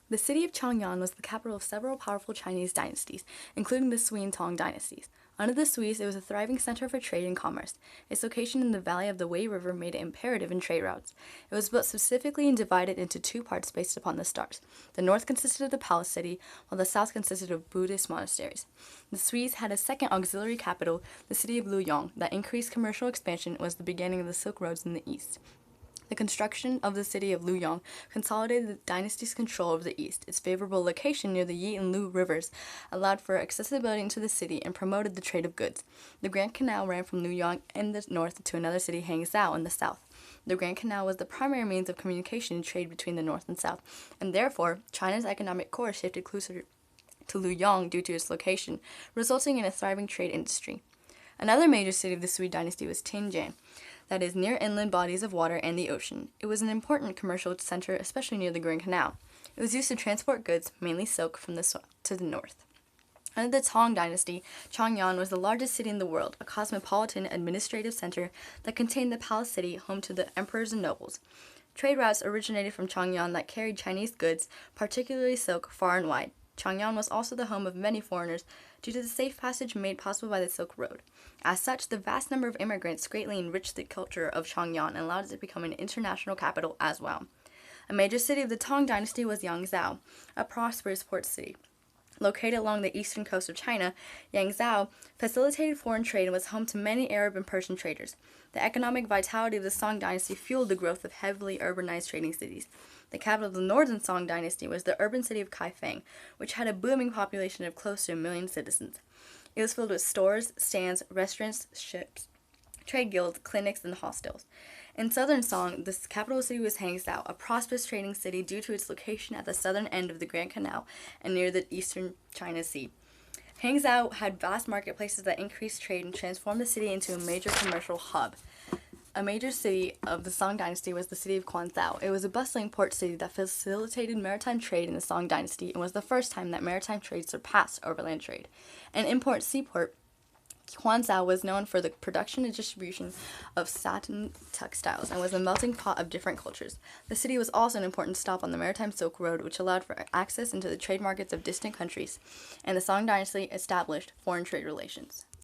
The city of Chang'an was the capital of several powerful Chinese dynasties, including the Sui and Tang dynasties. Under the Suis, it was a thriving center for trade and commerce. Its location in the valley of the Wei River made it imperative in trade routes. It was built specifically and divided into two parts based upon the stars. The north consisted of the palace city, while the south consisted of Buddhist monasteries. The Suis had a second auxiliary capital, the city of Luoyang, that increased commercial expansion and was the beginning of the Silk Roads in the east. The construction of the city of Luoyang consolidated the dynasty's control over the east. Its favorable location near the Yi and Lu rivers allowed for accessibility into the city and promoted the trade of goods. The Grand Canal ran from Luoyang in the north to another city, Hangzhou, in the south. The Grand Canal was the primary means of communication and trade between the north and south, and therefore China's economic core shifted closer to Luoyang due to its location, resulting in a thriving trade industry. Another major city of the Sui dynasty was Tianjin, that is near inland bodies of water and the ocean. It was an important commercial center, especially near the Grand Canal. It was used to transport goods, mainly silk, from the south to the north. Under the Tang dynasty, Chang'an was the largest city in the world, a cosmopolitan administrative center that contained the palace city, home to the emperors and nobles. Trade routes originated from Chang'an that carried Chinese goods, particularly silk, far and wide. Chang'an was also the home of many foreigners due to the safe passage made possible by the Silk Road. As such, the vast number of immigrants greatly enriched the culture of Chang'an and allowed it to become an international capital as well. A major city of the Tang dynasty was Yangzhou, a prosperous port city. Located along the eastern coast of China, Yangzhou facilitated foreign trade and was home to many Arab and Persian traders. The economic vitality of the Song dynasty fueled the growth of heavily urbanized trading cities. The capital of the northern Song dynasty was the urban city of Kaifeng, which had a booming population of close to 1 million citizens. It was filled with stores, stands, restaurants, ships, trade guilds, clinics, and hostels. In southern Song, the capital city was Hangzhou, a prosperous trading city due to its location at the southern end of the Grand Canal and near the eastern China Sea. Hangzhou had vast marketplaces that increased trade and transformed the city into a major commercial hub. A major city of the Song dynasty was the city of Quanzhou. It was a bustling port city that facilitated maritime trade in the Song dynasty and was the first time that maritime trade surpassed overland trade. An import seaport, Quanzhou was known for the production and distribution of satin textiles and was a melting pot of different cultures. The city was also an important stop on the maritime Silk Road, which allowed for access into the trade markets of distant countries, and the Song dynasty established foreign trade relations.